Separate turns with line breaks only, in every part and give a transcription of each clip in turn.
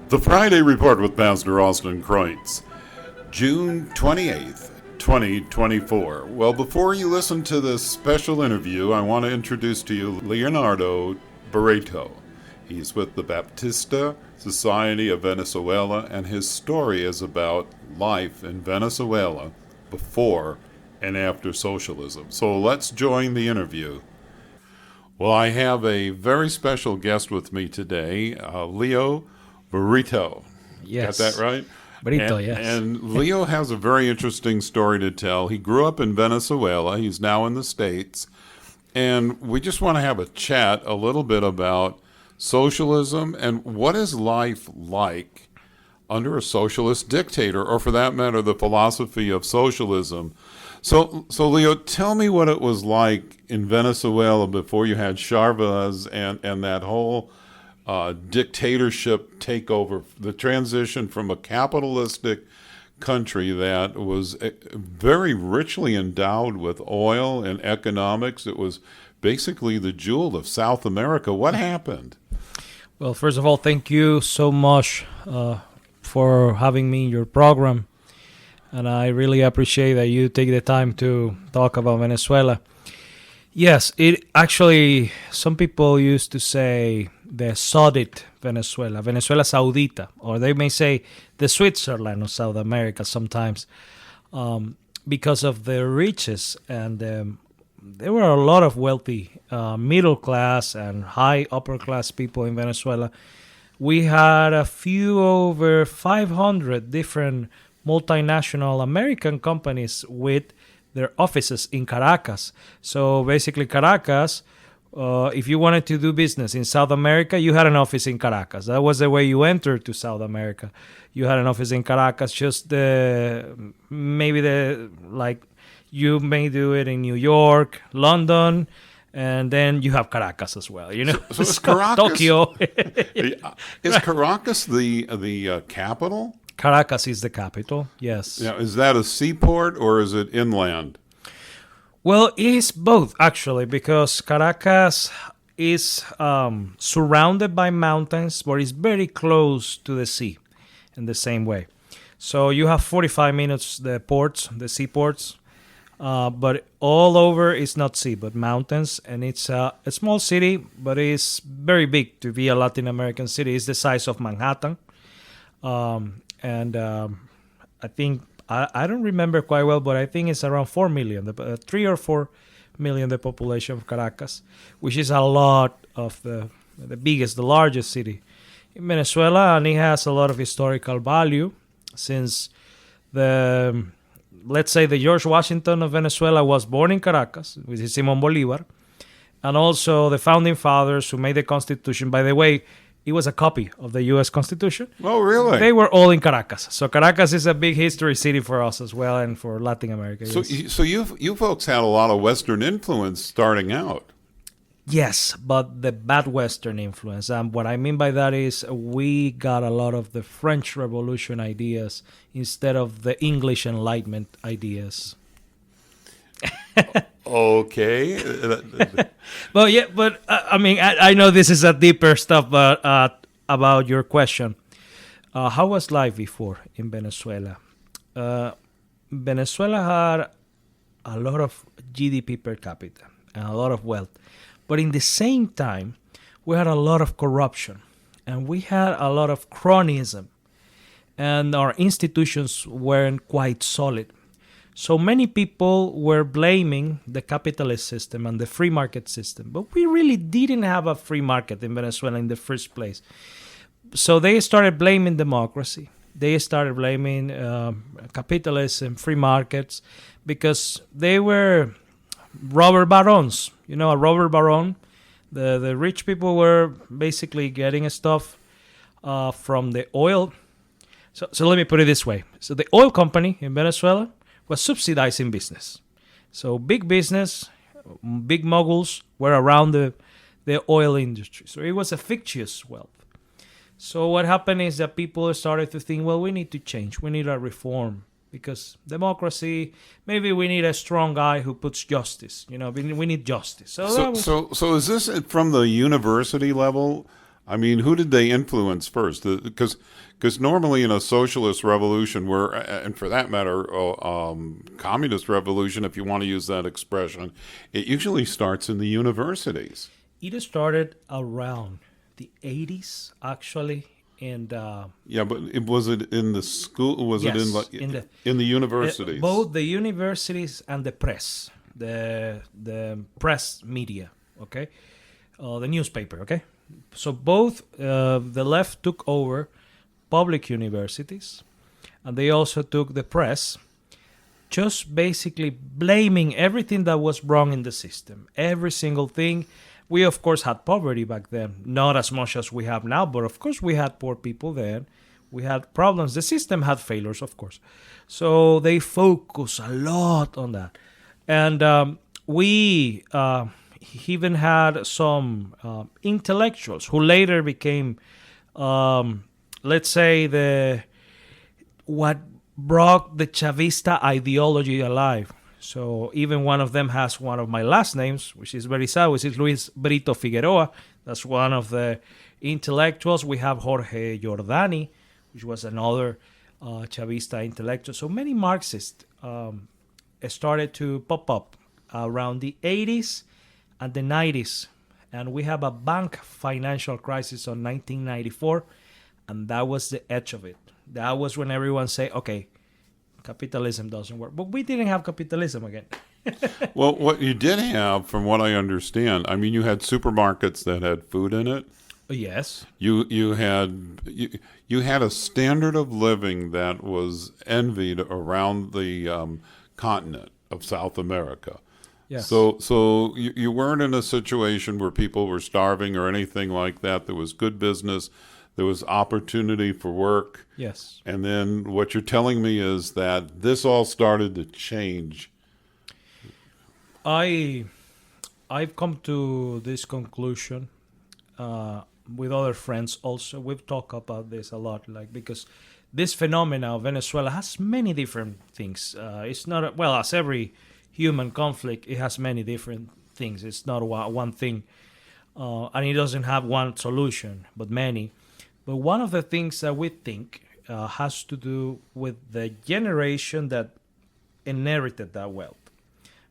The Friday Report with Pastor Austin Kreutz, June 28th, 2024. Well, before you listen to this special interview, I want to introduce to you Leonardo Brito. He's with the Baptista Society of Venezuela, and his story is about life in Venezuela before and after socialism. So let's join the interview. Well, I have a very special guest with me today, Leo Brito.
Yes.
Got that right?
Brito, yes.
And Leo has a very interesting story to tell. He grew up in Venezuela. He's now in the States. And we just want to have a chat a little bit about socialism and what is life like under a socialist dictator, or for that matter, the philosophy of socialism. So Leo, tell me what it was like in Venezuela before you had Chavez and that whole dictatorship takeover, the transition from a capitalistic country that was very richly endowed with oil and economics. It was basically the jewel of South America. What happened?
Well, first of all, thank you so much for having me in your program. And I really appreciate that you take the time to talk about Venezuela. Yes, it actually, some people used to say the Saudite Venezuela, Venezuela Saudita, or they may say the Switzerland of South America sometimes, because of the riches. And there were a lot of wealthy middle class and high upper class people in Venezuela. We had a few over 500 different multinational American companies with their offices in Caracas. So basically Caracas, if you wanted to do business in South America, you had an office in Caracas. That was the way you entered to South America. You had an office in Caracas. Just like you may do it in New York, London, and then you have Caracas as well. You know,
so is Caracas,
Tokyo.
Is Caracas the capital?
Caracas is the capital, yes.
Yeah, is that a seaport or is it inland?
Well, it is both, actually, because Caracas is surrounded by mountains, but it's very close to the sea in the same way. So you have 45 minutes, the seaports, but all over it's not sea, but mountains. And it's a small city, but it's very big to be a Latin American city. It's the size of Manhattan. I think, I don't remember quite well, but I think it's around 4 million, 3 or 4 million, the population of Caracas, which is a lot of the largest city in Venezuela, and it has a lot of historical value since let's say the George Washington of Venezuela was born in Caracas, which is Simón Bolívar, and also the founding fathers who made the Constitution. By the way, it was a copy of the U.S. Constitution.
Oh, really?
They were all in Caracas. So Caracas is a big history city for us as well, and for Latin America.
So,
yes.
so you folks had a lot of Western influence starting out.
Yes, but the bad Western influence. And what I mean by that is we got a lot of the French Revolution ideas instead of the English Enlightenment ideas.
Okay.
I mean, I know this is a deeper stuff, but about your question, how was life before in Venezuela? Venezuela had a lot of GDP per capita and a lot of wealth, but in the same time, we had a lot of corruption and we had a lot of cronyism, and our institutions weren't quite solid. So many people were blaming the capitalist system and the free market system, but we really didn't have a free market in Venezuela in the first place. So they started blaming democracy. They started blaming capitalism, free markets, because they were robber barons. You know, a robber baron, the rich people were basically getting stuff from the oil. So let me put it this way. So the oil company in Venezuela was subsidizing business. So big business, big moguls were around the oil industry. So it was a fictitious wealth. So what happened is that people started to think, well, we need to change. We need a reform. Because democracy, maybe we need a strong guy who puts justice. You know, we need justice.
So is this from the university level? I mean, who did they influence first? Because normally in a socialist revolution, where, and for that matter, communist revolution, if you want to use that expression, it usually starts in the universities.
It started around the 80s, actually, and
Yeah, but was it in the school? Was
yes,
it in the universities?
both the universities and the press, the press media, okay, the newspaper, okay. So both the left took over public universities, and they also took the press, just basically blaming everything that was wrong in the system, every single thing. We of course had poverty back then, not as much as we have now, but of course we had poor people then. We had problems. The system had failures, of course. So they focus a lot on that, and we even had some intellectuals who later became, let's say, what brought the Chavista ideology alive. So even one of them has one of my last names, which is very sad, which is Luis Brito Figueroa. That's one of the intellectuals. We have Jorge Giordani, which was another Chavista intellectual. So many Marxists started to pop up around the 80s and the 90s. And we have a bank financial crisis on 1994, and that was the edge of it. That was when everyone said, okay, capitalism doesn't work. But we didn't have capitalism again.
Well, what you did have, from what I understand, I mean, you had supermarkets that had food in it.
Yes.
You had a standard of living that was envied around the continent of South America.
Yes.
So you weren't in a situation where people were starving or anything like that. There was good business. There was opportunity for work.
Yes.
And then what you're telling me is that this all started to change.
I've come to this conclusion with other friends also. We've talked about this a lot, like, because this phenomena of Venezuela has many different things. It's not, well, as every human conflict, it has many different things. It's not one thing, and it doesn't have one solution, but many. But one of the things that we think has to do with the generation that inherited that wealth,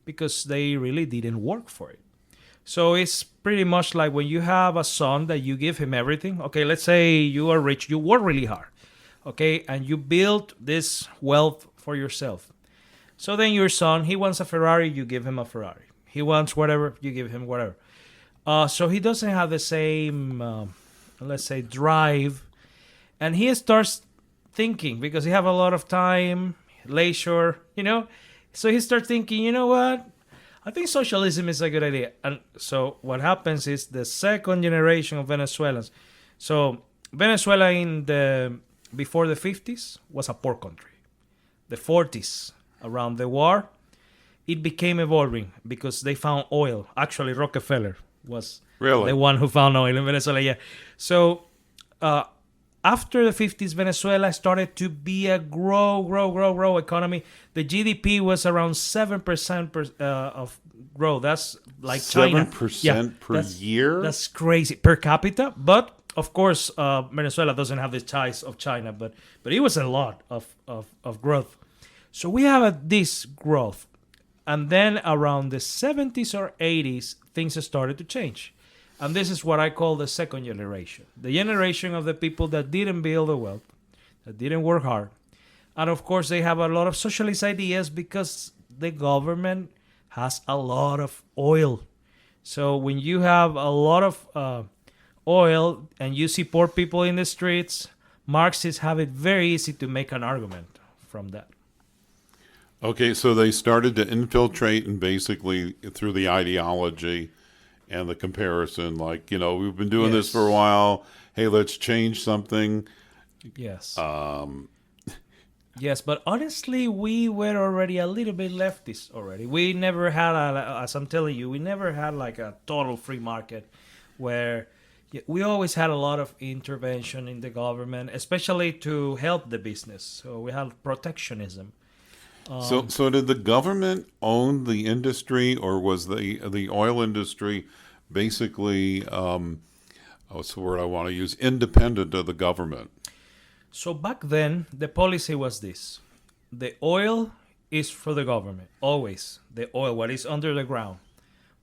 because they really didn't work for it. So it's pretty much like when you have a son that you give him everything. Okay, let's say you are rich, you work really hard, okay, and you build this wealth for yourself. So then your son, he wants a Ferrari, you give him a Ferrari. He wants whatever, you give him whatever. So he doesn't have the same, let's say, drive. And he starts thinking, because he have a lot of time, leisure, So he starts thinking, you know what? I think socialism is a good idea. And so what happens is the second generation of Venezuelans. So Venezuela before the 50s was a poor country. The 40s, around the war, it became evolving because they found oil. Actually, Rockefeller was the one who found oil in Venezuela. Yeah. So after the 50s, Venezuela started to be a grow economy. The GDP was around 7% of growth. That's like
7% per year?
That's crazy per capita. But of course, Venezuela doesn't have the size of China, but it was a lot of growth. So we have this growth. And then around the 70s or 80s, things started to change. And this is what I call the second generation. The generation of the people that didn't build the wealth, that didn't work hard. And of course, they have a lot of socialist ideas because the government has a lot of oil. So when you have a lot of oil and you see poor people in the streets, Marxists have it very easy to make an argument from that.
Okay, so they started to infiltrate, and basically through the ideology and the comparison, like, we've been doing this for a while. Hey, let's change something.
Yes. Yes, but honestly, we were already a little bit leftist already. We never had, as I'm telling you, we never had like a total free market where we always had a lot of intervention in the government, especially to help the business. So we had protectionism.
So did the government own the industry, or was the oil industry basically Oh, it's the word I want to use, independent of the government.
So back then, the policy was this: the oil is for the government, always. The oil, what is under the ground.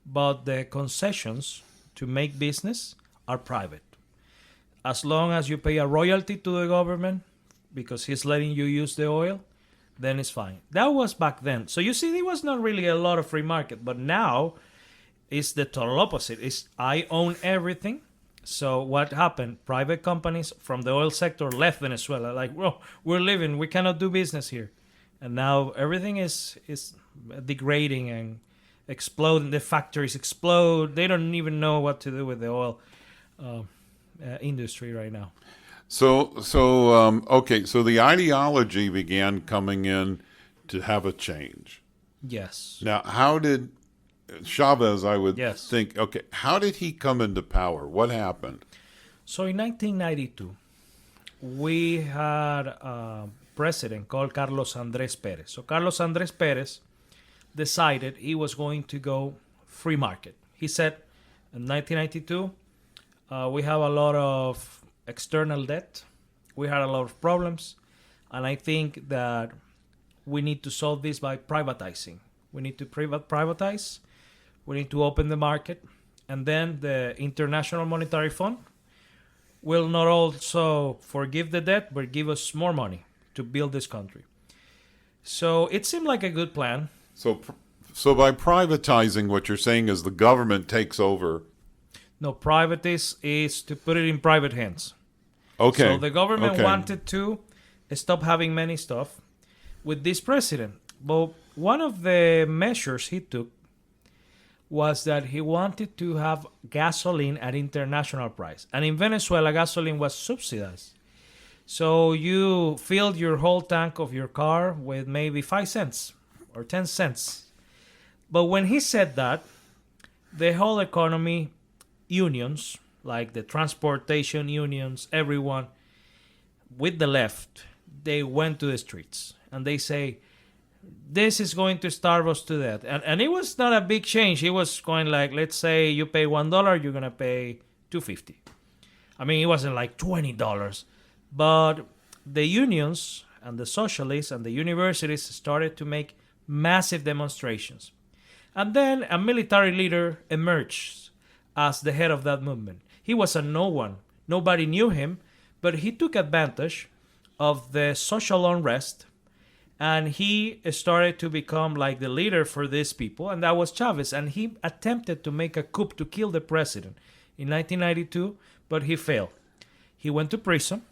But the concessions to make business are private. As long as you pay a royalty to the government because he's letting you use the oil, then it's fine. That was back then. So you see, there was not really a lot of free market. But now it's the total opposite. It's I own everything. So what happened? Private companies from the oil sector left Venezuela. Like, well, we're leaving. We cannot do business here. And now everything is degrading and exploding. The factories explode. They don't even know what to do with the oil industry right now.
Okay. So the ideology began coming in to have a change.
Yes.
Now, how did Chavez, I would
Yes.
think, okay, how did he come into power? What happened?
So in 1992, we had a president called Carlos Andrés Pérez. So Carlos Andrés Pérez decided he was going to go free market. He said in 1992, we have a lot of external debt. We had a lot of problems. And I think that we need to solve this by privatizing. We need to privatize. We need to open the market. And then the International Monetary Fund will not also forgive the debt, but give us more money to build this country. So it seemed like a good plan.
So by privatizing, what you're saying is the government takes over.
No, private is to put it in private hands.
Okay.
So the government wanted to stop having many stuff with this president. But one of the measures he took was that he wanted to have gasoline at international price. And in Venezuela, gasoline was subsidized. So you filled your whole tank of your car with maybe 5 cents or 10 cents. But when he said that, the whole economy, unions, like the transportation unions, everyone with the left, they went to the streets and they say, this is going to starve us to death. And it was not a big change. It was going like, let's say you pay $1, you're going to pay $2.50. I mean, it wasn't like $20. But the unions and the socialists and the universities started to make massive demonstrations. And then a military leader emerged as the head of that movement. He was a no one. Nobody knew him, but he took advantage of the social unrest and he started to become like the leader for these people, and that was Chavez. And he attempted to make a coup to kill the president in 1992, but he failed. He went to prison,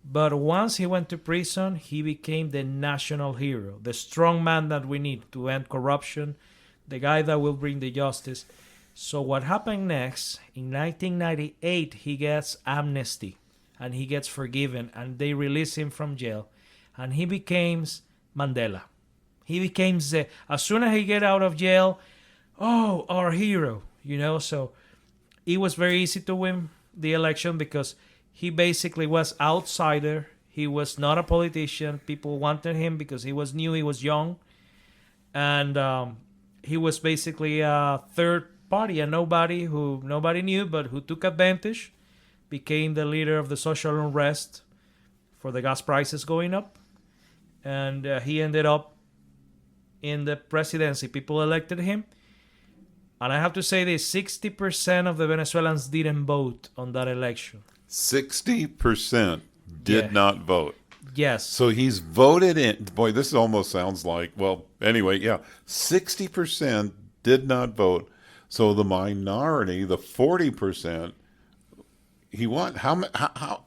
but once he went to prison, he became the national hero, the strong man that we need to end corruption, the guy that will bring the justice. So what happened next, in 1998, he gets amnesty, and he gets forgiven, and they release him from jail, and he becomes Mandela. He became as soon as he get out of jail, oh, our hero, So it was very easy to win the election because he basically was outsider. He was not a politician. People wanted him because he was new, he was young, and he was basically a third party, a nobody who nobody knew, but who took advantage, became the leader of the social unrest for the gas prices going up. And he ended up in the presidency. People elected him. And I have to say this, 60% of the Venezuelans didn't vote on that election.
60% did not vote.
Yes.
So he's voted in. Boy, this almost sounds like, well, anyway, yeah. 60% did not vote. So the minority, the 40%, he won.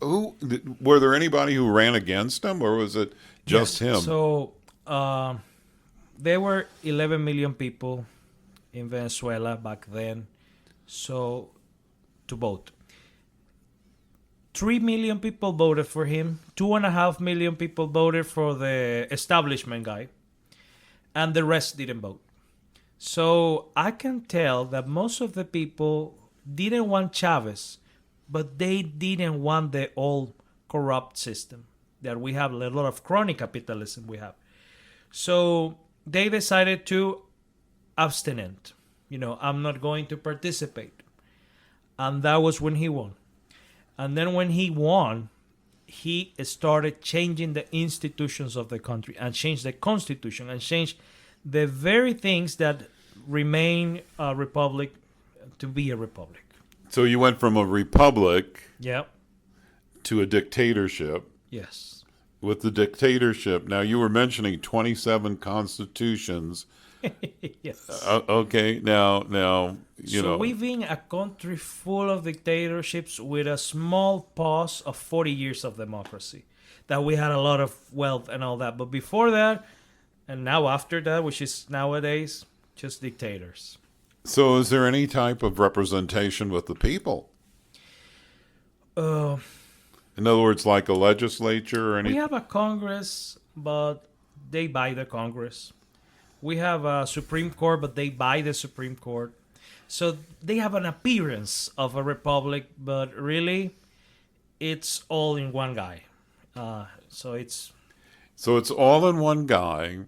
Who were there anybody who ran against him, or was it just him?
So there were 11 million people in Venezuela back then, so to vote. 3 million people voted for him. 2.5 million people voted for the establishment guy, and the rest didn't vote. So I can tell that most of the people didn't want Chavez, but they didn't want the old corrupt system that we have, a lot of crony capitalism we have. So they decided to abstinent. I'm not going to participate. And that was when he won. And then when he won, he started changing the institutions of the country and changed the constitution and changed the very things that remain a republic to be a republic.
So you went from a republic
Yeah.
to a dictatorship.
Yes.
With the dictatorship, now you were mentioning 27 constitutions.
Yes.
Okay, now you know.
So we've been a country full of dictatorships with a small pause of 40 years of democracy. That we had a lot of wealth and all that. But before that, and now after that, which is nowadays, just dictators.
So is there any type of representation with the people?
Uh,
In other words, like a legislature or
we
anything?
have a Congress, but they buy the Congress. We have a Supreme Court, but they buy the Supreme Court. So they have an appearance of a republic, but really, it's all in one guy. So it's,
So it's all in one guy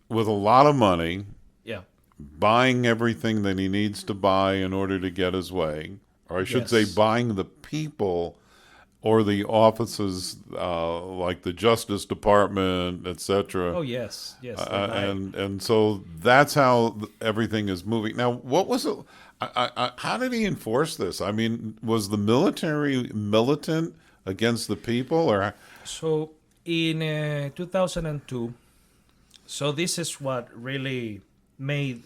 with a lot of money
yeah.
buying everything that he needs to buy in order to get his way. Or I should say
Yes.
buying the people or the offices like the Justice Department, etc.
Oh, yes. Yes. they buy it.
And so that's how everything is moving. Now, what was it? How did he enforce this? I mean, was the military militant against the people, or
So in 2002, so this is what really made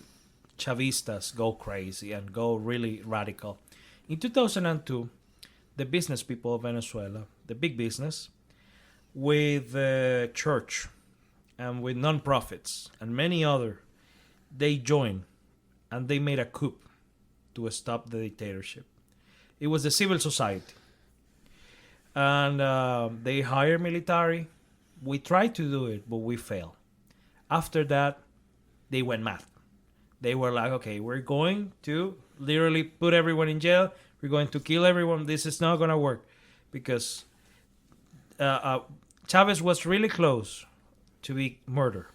Chavistas go crazy and go really radical. In 2002, the business people of Venezuela, the big business, with the church and with non-profits and many other, they joined and they made a coup to stop the dictatorship. It was the civil society. And they hired military. We tried to do it, but we failed. After that, they went mad. They were like, okay, we're going to literally put everyone in jail. We're going to kill everyone. This is not going to work. Because Chavez was really close to be murdered,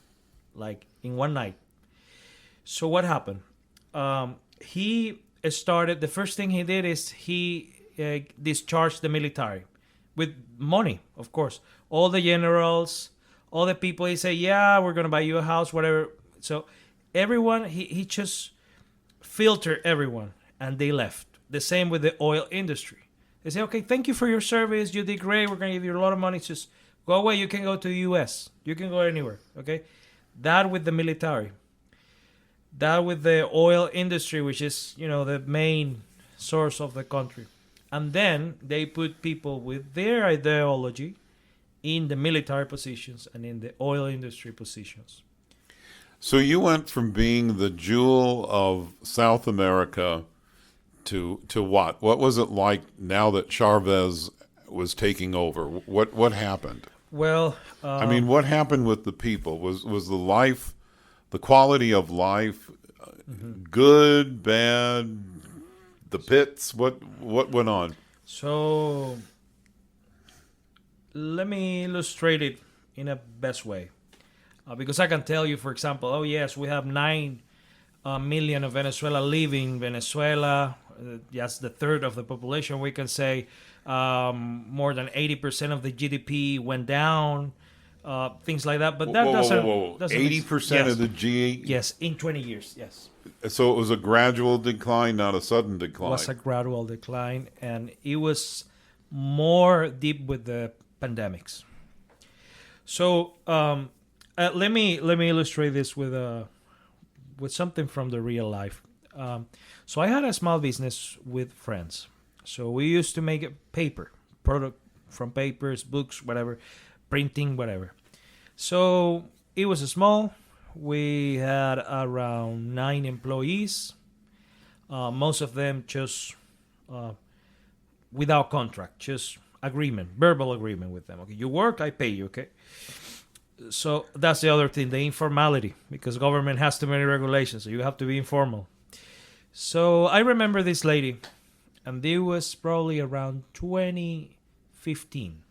like in one night. So what happened? He started, the first thing he did is he discharged the military with money, of course. All the generals, all the people, he said, yeah, we're going to buy you a house, whatever. So everyone, he just filtered everyone, and they left. The same with the oil industry. They say, okay, thank you for your service. You did great. We're going to give you a lot of money. Just go away. You can go to the U.S. You can go anywhere, okay? That with the military. That with the oil industry, which is, the main source of the country. And then they put people with their ideology in the military positions and in the oil industry positions.
so you went from being the jewel of South America to what? What was it like now that Chavez was taking over? What happened?
Well,
I mean, what happened with the people? Was the life, the quality of life, good, bad, the pits? What went on?
so let me illustrate it in a best way. Because I can tell you, for example, oh yes, we have 9 million of Venezuela leaving Venezuela. That's the third of the population. We can say more than 80% of the GDP went down, things like that. But that doesn't.
80% of the G.
Yes, in 20 years. Yes,
So it was a gradual decline, not a sudden decline.
it was a gradual decline, and it was more deep with the pandemics. So let me illustrate this with something from the real life. So I had a small business with friends. So we used to make a paper product from papers, books, whatever, printing, whatever. So it was small. We had around 9 employees. Most of them just without contract, just agreement, verbal agreement with them. Okay, you work, I pay you. Okay. So that's the other thing, the informality, because government has too many regulations, so you have to be informal. So I remember this lady, and it was probably around 2015.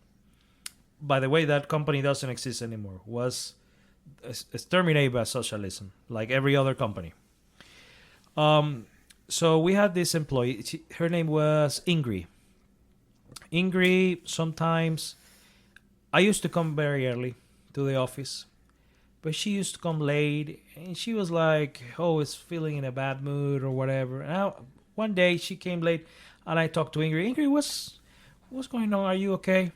By the way, that company doesn't exist anymore. Was exterminated by socialism, like every other company. So we had this employee. Her name was Ingrid. Ingrid, sometimes I used to come very early to the office, but she used to come late, and she was like always feeling in a bad mood or whatever. One day she came late, and I talked to Ingrid. Ingrid, what's going on? Are you okay?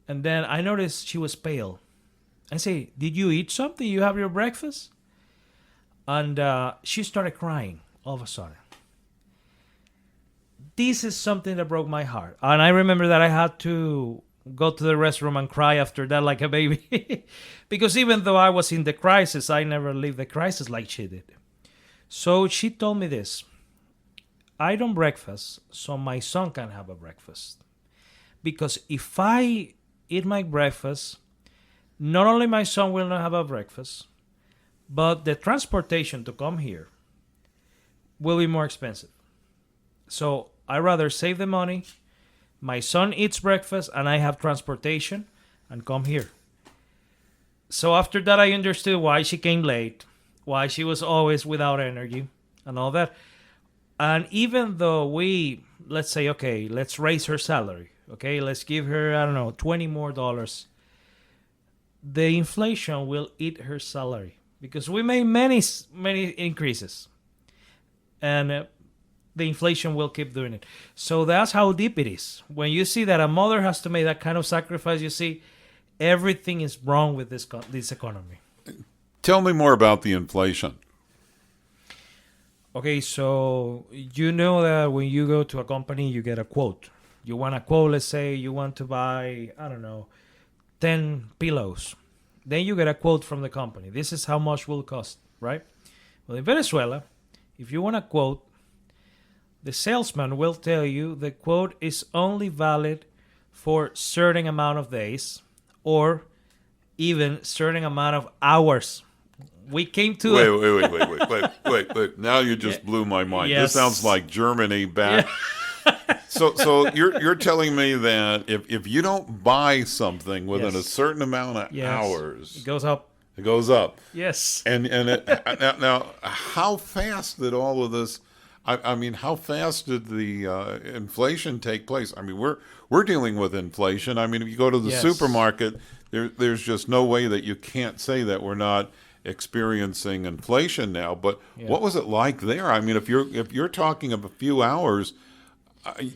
And then I noticed she was pale. I say, did you eat something? You have your breakfast? And she started crying all of a sudden. This is something that broke my heart. And I remember that I had to go to the restroom and cry after that like a baby. Because even though I was in the crisis, I never lived the crisis like she did. So she told me this. I don't breakfast, so my son can have a breakfast. Because if I eat my breakfast, not only my son will not have a breakfast, but the transportation to come here will be more expensive. So I rather save the money. My son eats breakfast and I have transportation and come here. So after that, I understood why she came late, why she was always without energy and all that. And even though let's say, okay, let's raise her salary. Okay, let's give her, I don't know, $20 more. The inflation will eat her salary because we made many increases. And the inflation will keep doing it. So that's how deep it is. When you see that a mother has to make that kind of sacrifice, you see everything is wrong with this economy.
Tell me more about the inflation.
Okay, so you know that when you go to a company, you get a quote. You want a quote, let's say you want to buy, I don't know, 10 pillows. Then you get a quote from the company. This is how much will cost, right? Well, in Venezuela, if you want a quote, the salesman will tell you the quote is only valid for certain amount of days or even certain amount of hours. We came to
wait. Now you just blew my mind.
Yes.
This sounds like Germany back. Yeah. So you're telling me that if you don't buy something within a certain amount of hours,
it goes up.
It goes up.
Yes.
And now how fast did all of this? I mean, how fast did the inflation take place? I mean, we're dealing with inflation. I mean, if you go to the supermarket, there's just no way that you can't say that we're not experiencing inflation now. But what was it like there? I mean, if you're talking of a few hours,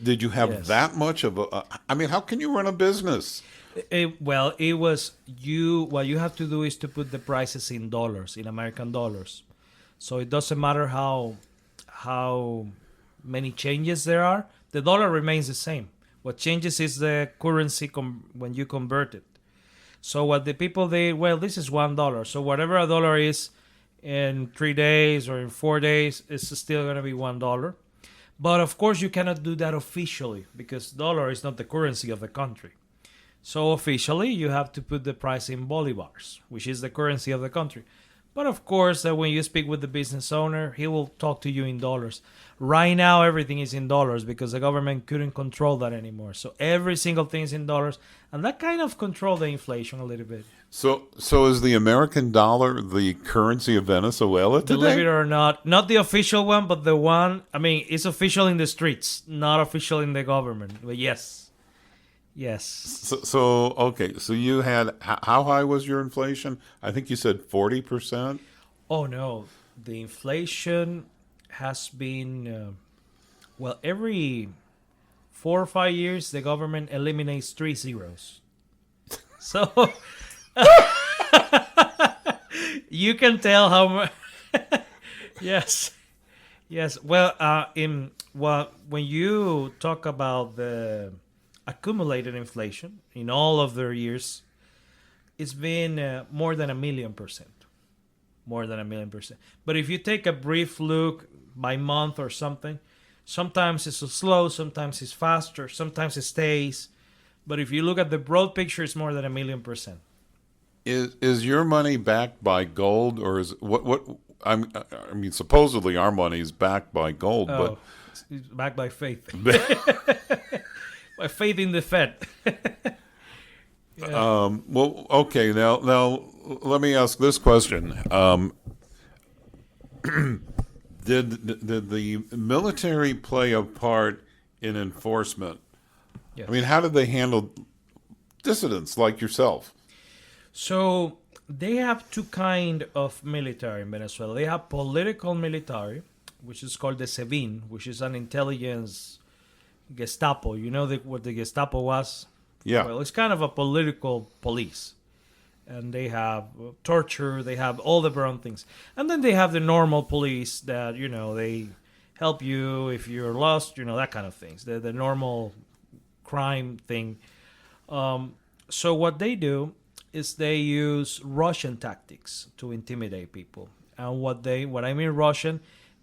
did you have that much of a? I mean, how can you run a business?
What you have to do is to put the prices in dollars, in American dollars. So it doesn't matter how many changes there are. The dollar remains the same. What changes is the currency when you convert it. So what the people this is $1. So whatever a dollar is in 3 days or in 4 days, it's still going to be $1. But of course, you cannot do that officially because dollar is not the currency of the country. So officially, you have to put the price in bolivars, which is the currency of the country. But of course, when you speak with the business owner, he will talk to you in dollars. Right now, everything is in dollars because the government couldn't control that anymore. So every single thing is in dollars, and that kind of controlled the inflation a little bit.
So is the American dollar the currency of Venezuela today?
Believe it or not the official one, but the one, I mean, it's official in the streets, not official in the government. But yes.
So okay. So you had, how high was your inflation? I think you said 40%.
Oh no, the inflation has been every 4 or 5 years the government eliminates 3 zeros. So you can tell how much. Yes. Well, when you talk about the accumulated inflation in all of their years, it's been more than 1,000,000%. More than 1,000,000%. But if you take a brief look by month or something, sometimes it's slow, sometimes it's faster, sometimes it stays. But if you look at the broad picture, it's more than 1,000,000%.
Is your money backed by gold, or is what? I mean, supposedly our money is backed by gold, but
it's backed by faith. By faith in the Fed.
Well, okay. Now, let me ask this question: Did the military play a part in enforcement
Yes.
I mean, how did they handle dissidents like yourself?
So they have two kind of military in Venezuela. They have political military, which is called the SEBIN, which is an intelligence Gestapo. You know what the Gestapo was?
Yeah.
Well, it's kind of a political police. And they have torture, they have all the wrong things. And then they have the normal police that, they help you if you're lost, that kind of things. The normal crime thing. So what they do is they use Russian tactics to intimidate people. And what I mean Russian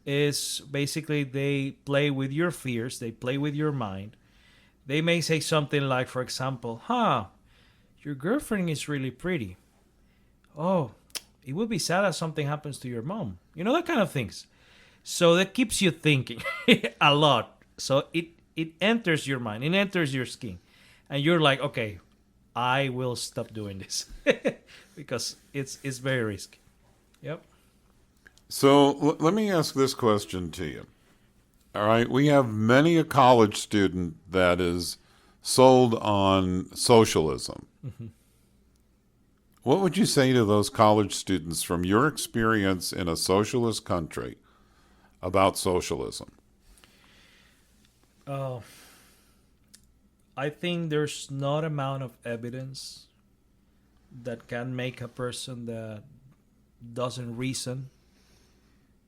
is basically they play with your fears, they play with your mind. They may say something like, for example, your girlfriend is really pretty. Oh, it would be sad if something happens to your mom. That kind of things. So that keeps you thinking a lot. So it enters your mind, it enters your skin. And you're like, okay, I will stop doing this because it's very risky. Yep.
So let me ask this question to you. All right, we have many a college student that is sold on socialism.
Mm-hmm.
What would you say to those college students from your experience in a socialist country about socialism?
I think there's not amount of evidence that can make a person that doesn't reason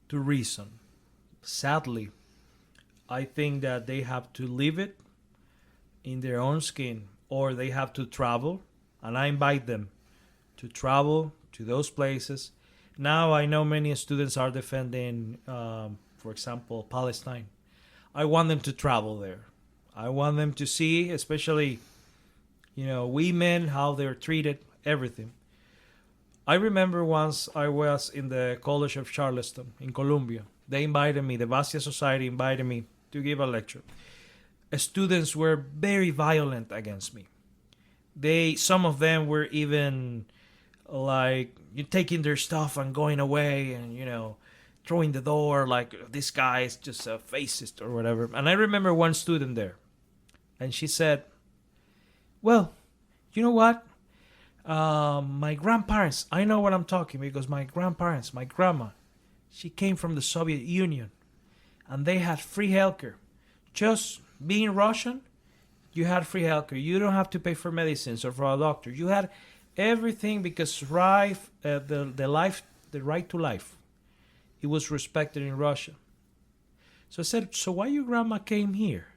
to reason. Sadly, I think that they have to live it in their own skin, or they have to travel, and I invite them to travel to those places. Now I know many students are defending, for example, Palestine. I want them to travel there. I want them to see, especially, women, how they're treated, everything. I remember once I was in the College of Charleston in Columbia. They invited me, the Bastia Society invited me to give a lecture. Students were very violent against me. Some of them were even like taking their stuff and going away and, throwing the door like this guy is just a fascist or whatever. And I remember one student there. And she said, well, you know what? My grandparents, I know what I'm talking because my grandparents, my grandma, she came from the Soviet Union and they had free healthcare. Just being Russian, you had free healthcare. You don't have to pay for medicines or for a doctor. You had everything because the right to life, it was respected in Russia. So I said, so why your grandma came here?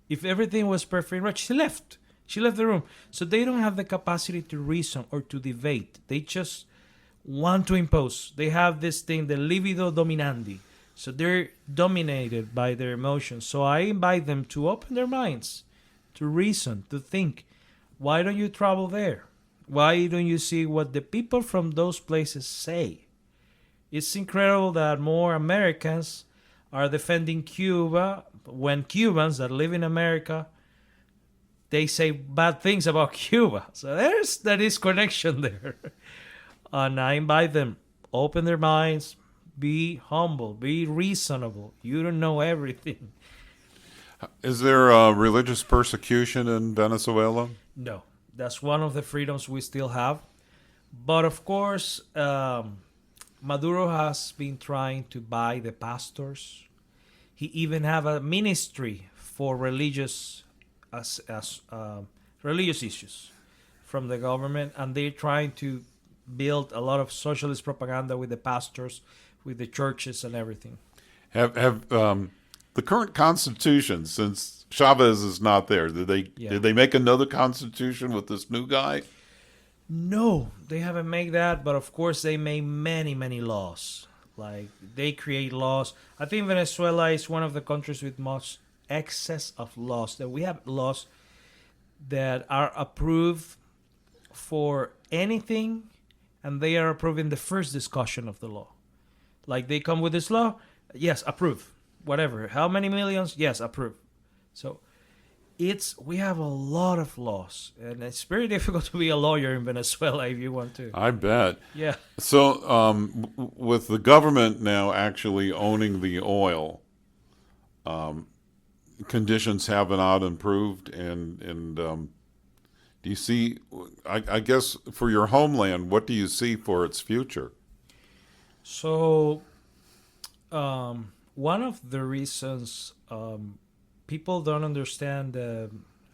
If everything was perfect in Russia, she left. She left the room. So they don't have the capacity to reason or to debate. They just want to impose. They have this thing, the libido dominandi. So they're dominated by their emotions. So I invite them to open their minds, to reason, to think. Why don't you travel there? Why don't you see what the people from those places say? It's incredible that more Americans are defending Cuba when Cubans that live in America, they say bad things about Cuba. So there's that connection there. And I invite them, open their minds, be humble, be reasonable. You don't know everything.
Is there religious persecution in Venezuela?
No, that's one of the freedoms we still have. But of course, Maduro has been trying to buy the pastors. He even have a ministry for religious religious issues from the government, and they're trying to build a lot of socialist propaganda with the pastors, with the churches and everything.
Have the current constitution, since Chavez is not there, did they make another constitution with this new guy?
No, they haven't made that, but of course they made many laws. Like they create laws. I think Venezuela is one of the countries with most excess of laws. That we have laws that are approved for anything, and they are approved in the first discussion of the law. Like they come with this law, yes, approve. Whatever. How many millions? Yes, approve. So we have a lot of laws, and it's very difficult to be a lawyer in Venezuela if you want to.
I bet.
Yeah.
So with the government now actually owning the oil, conditions have not improved, and do you see? I guess for your homeland, what do you see for its future?
So, one of the reasons people don't understand,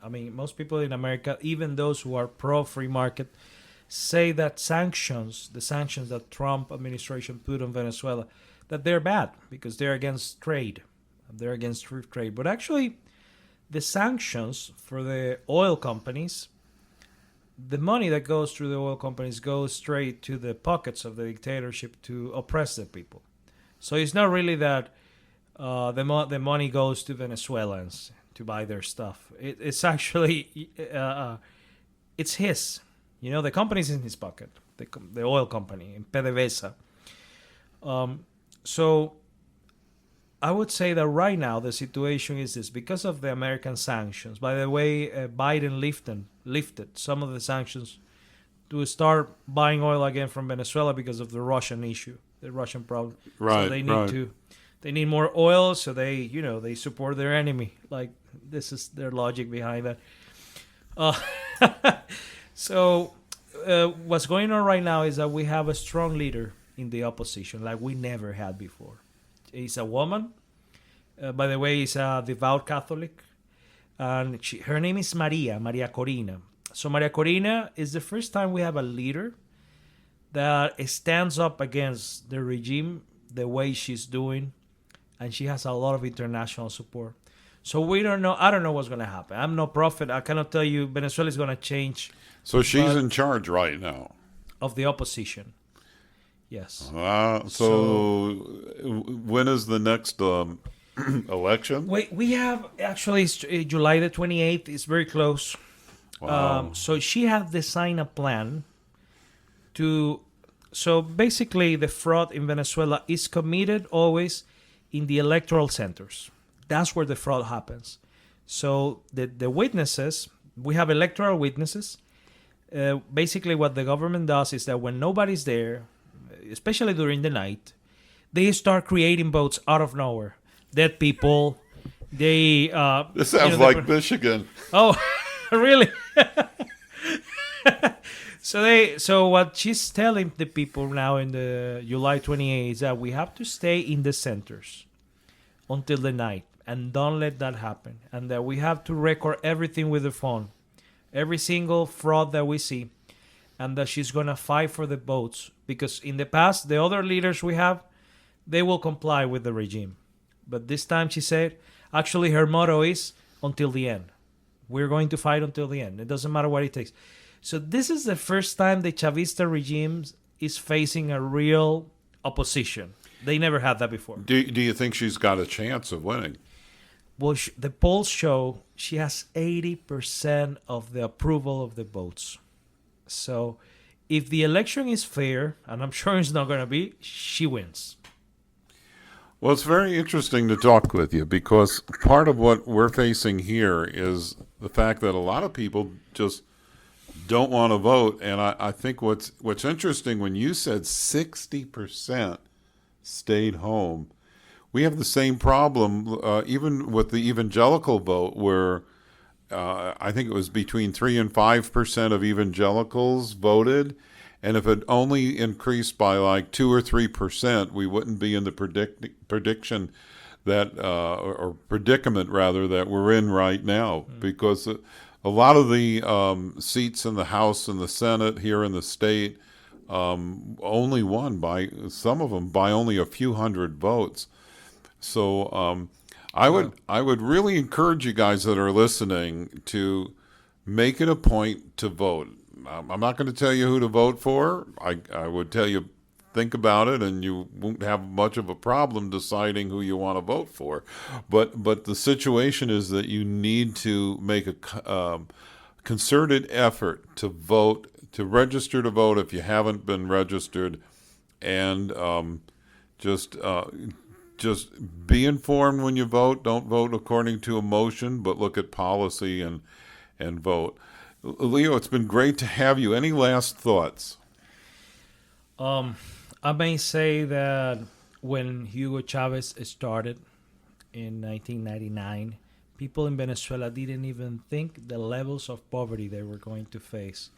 I mean, most people in America, even those who are pro free market, say that the sanctions that Trump administration put on Venezuela, that they're bad because they're against trade, they're against free trade. But actually, the sanctions for the oil companies, the money that goes through the oil companies goes straight to the pockets of the dictatorship to oppress the people. So it's not really that the money goes to Venezuelans to buy their stuff. It's actually it's his. You know, the company's in his pocket. The oil company in PDVSA. So I would say that right now the situation is this because of the American sanctions. By the way, Biden lifted some of the sanctions to start buying oil again from Venezuela because of the Russian issue, the Russian problem.
Right,
So
right.
they need more oil, so they support their enemy. Like this is their logic behind that. Uh, so what's going on right now is that we have a strong leader in the opposition, like we never had before. Is a woman. By the way, is a devout Catholic, and her name is Maria Corina. So Maria Corina is the first time we have a leader that stands up against the regime the way she's doing, and she has a lot of international support. So we don't know. I don't know what's going to happen. I'm no prophet. I cannot tell you Venezuela is going to change.
So she's
But
in charge right now.
of the opposition, yes.
So when is the next election?
We have actually July the 28th. It's very close.
Wow.
So she has designed a plan to. So basically, the fraud in Venezuela is committed always in the electoral centers. That's where the fraud happens. So the witnesses, we have electoral witnesses. Basically, what the government does is that when nobody's there, especially during the night, they start creating votes out of nowhere. Dead people. They.
This sounds like Michigan.
Oh, really? So what she's telling the people now in the July 28th is that we have to stay in the centers until the night and don't let that happen, and that we have to record everything with the phone, every single fraud that we see, and that she's gonna fight for the votes because in the past the other leaders we have, they will comply with the regime, but this time she said actually her motto is until the end. We're going to fight until the end. It doesn't matter what it takes. So this is the first time the Chavista regime is facing a real opposition. They never had that before.
Do you think she's got a chance of winning?
Well, the polls show she has 80% of the approval of the votes. So if the election is fair, and I'm sure it's not going to be, she wins.
Well, it's very interesting to talk with you because part of what we're facing here is the fact that a lot of people just don't want to vote. And I think what's interesting when you said 60% stayed home, we have the same problem even with the evangelical vote where I think it was between 3 and 5% of evangelicals voted. And if it only increased by like 2 or 3%, we wouldn't be in the prediction that, or predicament rather, that we're in right now. Because a lot of the seats in the House and the Senate here in the state only won by, some of them, by only a few hundred votes. So I would really encourage you guys that are listening to make it a point to vote. I'm not going to tell you who to vote for. I would tell you think about it, and you won't have much of a problem deciding who you want to vote for. But the situation is that you need to make a concerted effort to vote, to register to vote if you haven't been registered, and just be informed when you vote. Don't vote according to emotion, but look at policy and vote. Leo, it's been great to have you. Any last thoughts?
I may say that when Hugo Chavez started in 1999, people in Venezuela didn't even think the levels of poverty they were going to face.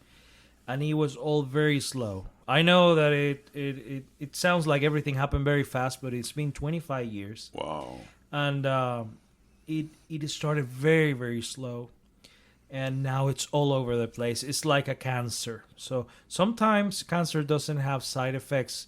And it was all very slow. I know that it sounds like everything happened very fast, but it's been 25 years.
Wow.
And it started very, very slow. And now it's all over the place. It's like a cancer. So sometimes cancer doesn't have side effects,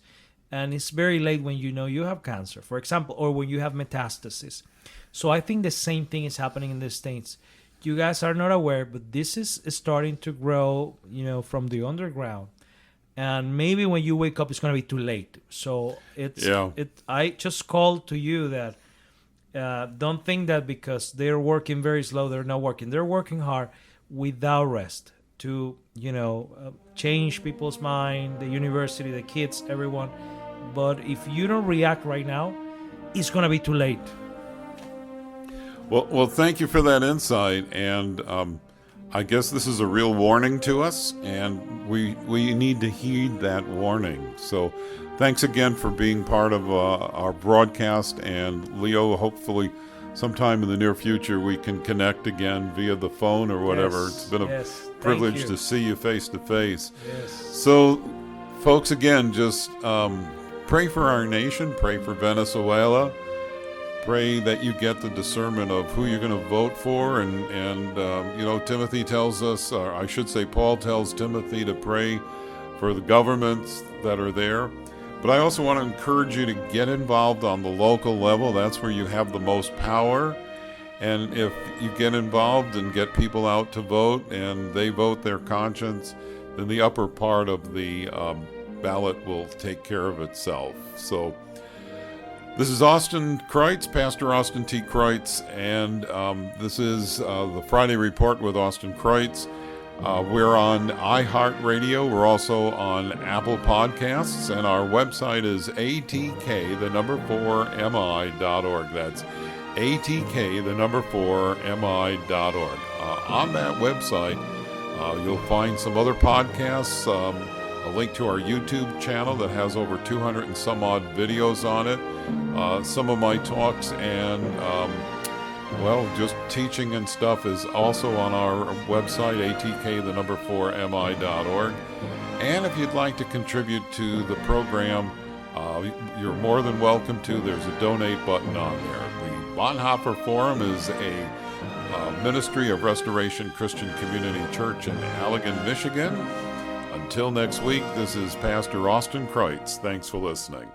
and it's very late when you know you have cancer, for example, or when you have metastasis. So I think the same thing is happening in the States. You guys are not aware, but this is starting to grow, from the underground. And maybe when you wake up, it's going to be too late. So I just called to you that don't think that because they're working very slow, they're not working. They're working hard without rest to, change people's mind, the university, the kids, everyone. But if you don't react right now, it's going to be too late.
Well, thank you for that insight, and I guess this is a real warning to us, and we need to heed that warning. So thanks again for being part of our broadcast, and Leo, hopefully sometime in the near future we can connect again via the phone or whatever.
Yes,
it's been a privilege to see you face to face.
Yes.
So, folks, again, just pray for our nation, pray for Venezuela. Pray that you get the discernment of who you're going to vote for. And Timothy tells us, or I should say Paul tells Timothy to pray for the governments that are there. But I also want to encourage you to get involved on the local level. That's where you have the most power. And if you get involved and get people out to vote and they vote their conscience, then the upper part of the ballot will take care of itself. So this is Austin Kreitz, Pastor Austin T. Kreitz, and this is the Friday Report with Austin Kreitz. We're on iHeartRadio. We're also on Apple Podcasts, and our website is atk4mi.org. That's atk4mi.org. On that website, you'll find some other podcasts, a link to our YouTube channel that has over 200 and some odd videos on it. Some of my talks and, just teaching and stuff is also on our website, atk4mi.org. And if you'd like to contribute to the program, you're more than welcome to. There's a donate button on there. The Bonhoeffer Forum is a ministry of Restoration Christian Community Church in Allegan, Michigan. Until next week, this is Pastor Austin Kreitz. Thanks for listening.